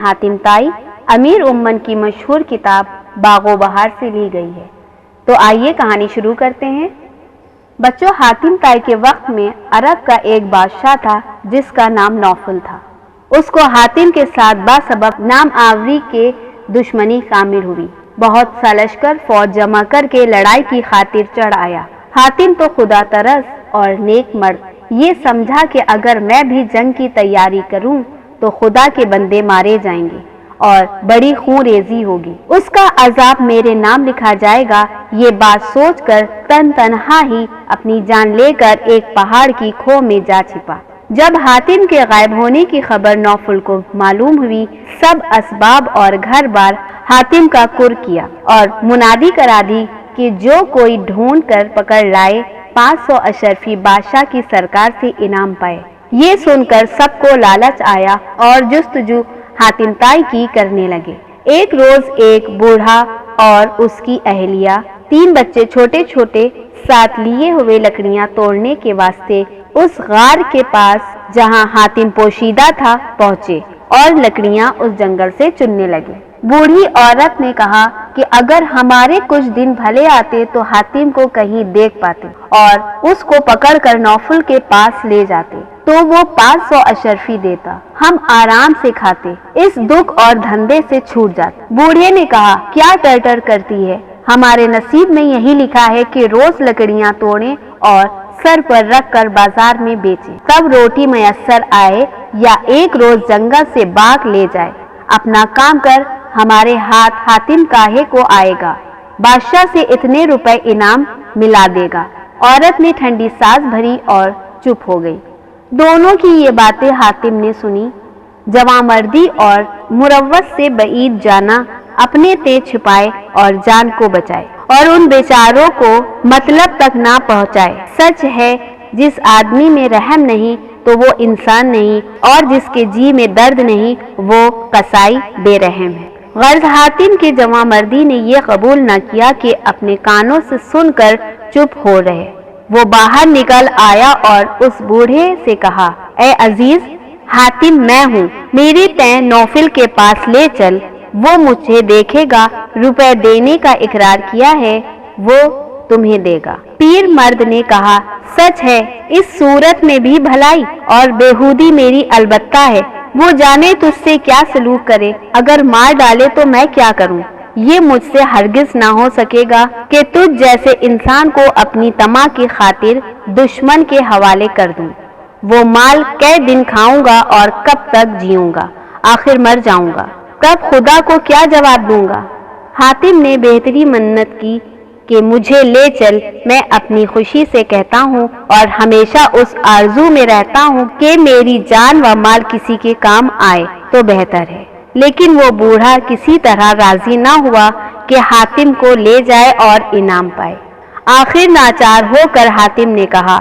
حاتم طائی امیر امن کی مشہور کتاب باغ و بہار سے لی گئی ہے۔ تو آئیے کہانی شروع کرتے ہیں۔ بچوں، حاتم طائی کے وقت میں عرب کا ایک بادشاہ تھا جس کا نام نوفل تھا۔ اس کو حاتم کے ساتھ باسبب نام آوری کے دشمنی کامل ہوئی۔ بہت سا لشکر فوج جمع کر کے لڑائی کی خاطر چڑھ آیا۔ حاتم تو خدا ترس اور نیک مرد یہ سمجھا کہ اگر میں بھی جنگ کی تیاری کروں تو خدا کے بندے مارے جائیں گے اور بڑی خون ریزی ہوگی، اس کا عذاب میرے نام لکھا جائے گا۔ یہ بات سوچ کر تنہا ہی اپنی جان لے کر ایک پہاڑ کی کھو میں جا چھپا۔ جب حاتم کے غائب ہونے کی خبر نوفل کو معلوم ہوئی، سب اسباب اور گھر بار حاتم کا کر کیا اور منادی کرا دی کہ جو کوئی ڈھونڈ کر پکڑ لائے 500 اشرفی بادشاہ کی سرکار سے انعام پائے۔ یہ سن کر سب کو لالچ آیا اور جستجو حاتم طائی کی کرنے لگے۔ ایک روز ایک بوڑھا اور اس کی اہلیہ 3 بچے چھوٹے چھوٹے ساتھ لیے ہوئے لکڑیاں توڑنے کے واسطے اس غار کے پاس جہاں حاتم پوشیدہ تھا پہنچے اور لکڑیاں اس جنگل سے چننے لگے۔ بوڑھی عورت نے کہا کہ اگر ہمارے کچھ دن بھلے آتے تو حاتم کو کہیں دیکھ پاتے اور اس کو پکڑ کر نوفل کے پاس لے جاتے تو وہ 500 اشرفی دیتا، ہم آرام سے کھاتے، اس دکھ اور دھندے سے چھوٹ جاتے۔ بوڑھے نے کہا کیا ٹر کرتی ہے، ہمارے نصیب میں یہی لکھا ہے کہ روز لکڑیاں توڑیں اور سر پر رکھ کر بازار میں بیچیں، تب روٹی میسر آئے یا ایک روز جنگل سے باغ لے جائے۔ اپنا کام کر، ہمارے ہاتھ حاتم کاہے کو آئے گا، بادشاہ سے اتنے روپے انعام ملا دے گا۔ عورت نے ٹھنڈی سانس بھری اور چپ ہو گئی۔ دونوں کی یہ باتیں حاتم نے سنی۔ جوانمردی اور مروت سے بعید جانا، اپنے تیز چھپائے اور جان کو بچائے اور ان بیچاروں کو مطلب تک نہ پہنچائے۔ سچ ہے جس آدمی میں رحم نہیں تو وہ انسان نہیں، اور جس کے جی میں درد نہیں وہ قصائی بے رحم ہے۔ غرض حاتم کے جوانمردی نے یہ قبول نہ کیا کہ اپنے کانوں سے سن کر چپ ہو رہے۔ وہ باہر نکل آیا اور اس بوڑھے سے کہا، اے عزیز، حاتم میں ہوں، میری تیں نوفل کے پاس لے چل، وہ مجھے دیکھے گا، روپے دینے کا اقرار کیا ہے، وہ تمہیں دے گا۔ پیر مرد نے کہا، سچ ہے، اس صورت میں بھی بھلائی اور بےہودی میری البتہ ہے، وہ جانے تجھ سے کیا سلوک کرے، اگر مار ڈالے تو میں کیا کروں؟ یہ مجھ سے ہرگز نہ ہو سکے گا کہ تجھ جیسے انسان کو اپنی طمع کی خاطر دشمن کے حوالے کر دوں۔ وہ مال کئے دن کھاؤں گا اور کب تک جیوں گا، آخر مر جاؤں گا، تب خدا کو کیا جواب دوں گا؟ حاتم نے بہتری منت کی کہ مجھے لے چل، میں اپنی خوشی سے کہتا ہوں اور ہمیشہ اس آرزو میں رہتا ہوں کہ میری جان و مال کسی کے کام آئے تو بہتر ہے۔ لیکن وہ بوڑھا کسی طرح راضی نہ ہوا کہ حاتم کو لے جائے اور انعام پائے۔ آخر ناچار ہو کر حاتم نے کہا،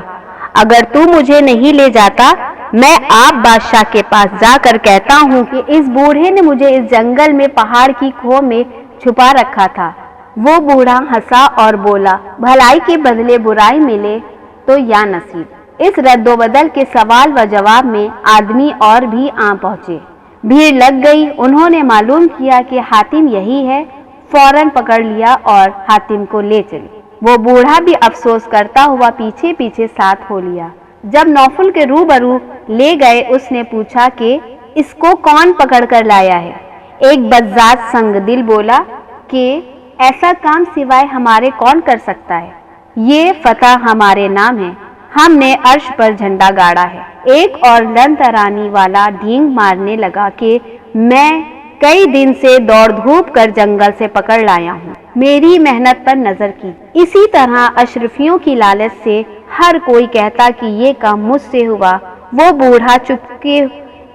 اگر تو مجھے نہیں لے جاتا، میں آپ بادشاہ کے پاس جا کر کہتا ہوں کہ اس بوڑھے نے مجھے اس جنگل میں پہاڑ کی کھو میں چھپا رکھا تھا۔ وہ بوڑھا ہنسا اور بولا، بھلائی کے بدلے برائی ملے تو یا نصیب۔ اس رد و بدل کے سوال و جواب میں آدمی اور بھی آ پہنچے۔ بھیڑ لگ گئی، انہوں نے معلوم کیا کہ حاتم یہی ہے، فوراً پکڑ لیا اور حاتم کو لے چلے۔ وہ بوڑھا بھی افسوس کرتا ہوا پیچھے پیچھے ساتھ ہو لیا۔ جب نوفل کے روبرو لے گئے، اس نے پوچھا کہ اس کو کون پکڑ کر لایا ہے؟ ایک بزاز سنگ دل بولا کہ ایسا کام سوائے ہمارے کون کر سکتا ہے؟ یہ فتح ہمارے نام ہے، ہم نے عرش پر جھنڈا گاڑا ہے۔ ایک اور لن ترانی والا ڈھینگ مارنے لگا کہ میں کئی دن سے دوڑ دھوپ کر جنگل سے پکڑ لایا ہوں، میری محنت پر نظر کی۔ اسی طرح اشرفیوں کی لالچ سے ہر کوئی کہتا کہ یہ کام مجھ سے ہوا۔ وہ بوڑھا چپ کے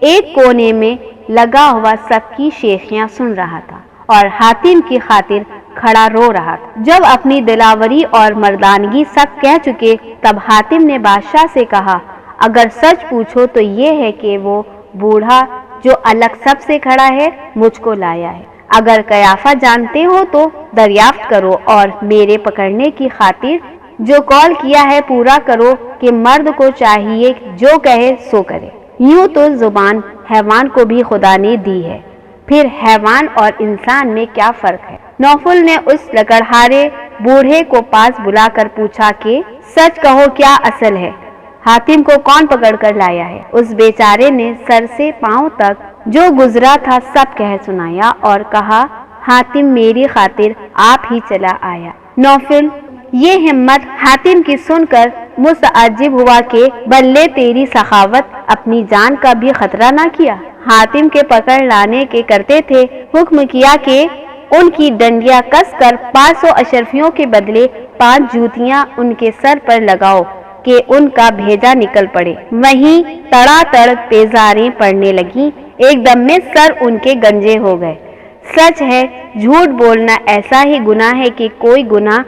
ایک کونے میں لگا ہوا سب کی شیخیاں سن رہا تھا اور حاتم کی خاطر کھڑا رو رہا تھا۔ جب اپنی دلاوری اور مردانگی سب کہہ چکے، تب حاتم نے بادشاہ سے کہا، اگر سچ پوچھو تو یہ ہے کہ وہ بوڑھا جو الگ سب سے کھڑا ہے مجھ کو لایا ہے۔ اگر قیافہ جانتے ہو تو دریافت کرو اور میرے پکڑنے کی خاطر جو قول کیا ہے پورا کرو کہ مرد کو چاہیے جو کہے سو کرے۔ یوں تو زبان حیوان کو بھی خدا نے دی ہے، پھر حیوان اور انسان میں کیا فرق ہے؟ نوفل نے اس لکڑہارے بوڑھے کو پاس بلا کر پوچھا کہ سچ کہو کیا اصل ہے؟ حاتم کو کون پکڑ کر لایا ہے؟ اس بیچارے نے سر سے پاؤں تک جو گزرا تھا سب کہہ سنایا اور کہا حاتم میری خاطر آپ ہی چلا آیا۔ نوفل یہ ہمت حاتم کی سن کر متعجب ہوا کہ بلے تیری سخاوت، اپنی جان کا بھی خطرہ نہ کیا۔ حاتم کے پکڑ لانے کے کرتے تھے، حکم کیا کہ ان کی ڈنڈیاں کس کر 500 اشرفیوں کے بدلے 5 جوتیاں ان کے سر پر لگاؤ کہ ان کا بھیجا نکل پڑے۔ وہیں تڑا تڑ تیزاریں پڑنے لگیں، ایک دم میں سر ان کے گنجے ہو گئے۔ سچ ہے جھوٹ بولنا ایسا ہی گناہ ہے کہ کوئی گناہ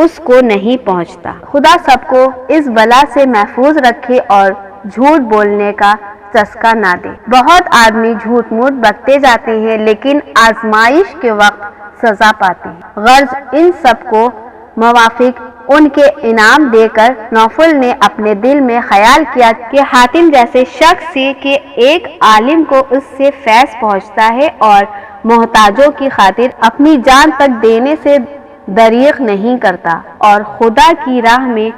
اس کو نہیں پہنچتا۔ خدا سب کو اس بلا سے محفوظ رکھے اور جھوٹ بولنے کا چسکا نہ دے۔ بہت آدمی جھوٹ موٹ بکتے جاتے ہیں لیکن آزمائش کے وقت سزا پاتے ہیں۔ غرض ان سب کو موافق ان کے انعام دے کر نوفل نے اپنے دل میں خیال کیا کہ حاتم جیسے شخص سے کہ ایک عالم کو اس سے فیض پہنچتا ہے اور محتاجوں کی خاطر اپنی جان تک دینے سے دریغ نہیں کرتا اور خدا کی راہ میں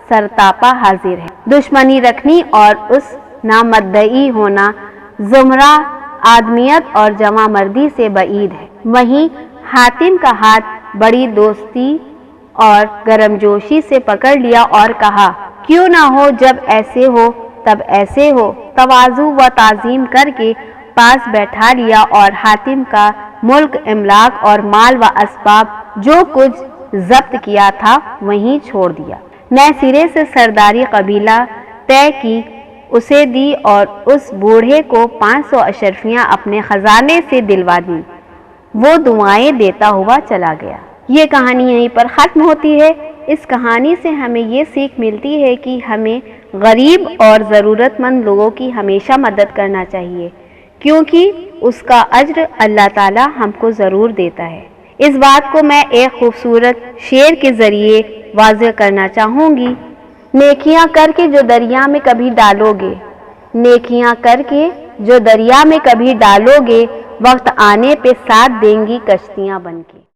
سرتاپا حاضر ہے۔ دشمنی رکھنی اور اس نامدعی ہونا زمرہ آدمیت اور جوان مردی سے بعید ہے۔ وہیں حاتم کا ہاتھ بڑی دوستی اور گرمجوشی سے پکڑ لیا اور کہا کیوں نہ ہو، جب ایسے ہو تب ایسے ہو۔ تواضع و تعظیم کر کے پاس بیٹھا لیا اور حاتم کا ملک، املاک اور مال و اسباب جو کچھ ضبط کیا تھا وہیں چھوڑ دیا۔ نئے سرے سے سرداری قبیلہ طے کی، اسے دی اور اس بوڑھے کو 500 اشرفیاں اپنے خزانے سے دلوا دیں۔ وہ دعائیں دیتا ہوا چلا گیا۔ یہ کہانی یہیں پر ختم ہوتی ہے۔ اس کہانی سے ہمیں یہ سیکھ ملتی ہے کہ ہمیں غریب اور ضرورت مند لوگوں کی ہمیشہ مدد کرنا چاہیے، کیونکہ اس کا اجر اللہ تعالی ہم کو ضرور دیتا ہے۔ اس بات کو میں ایک خوبصورت شعر کے ذریعے واضح کرنا چاہوں گی۔ نیکیاں کر کے جو دریا میں کبھی ڈالو گے، نیکیاں کر کے جو دریا میں کبھی ڈالو گے، وقت آنے پہ ساتھ دیں گی کشتیاں بن کے۔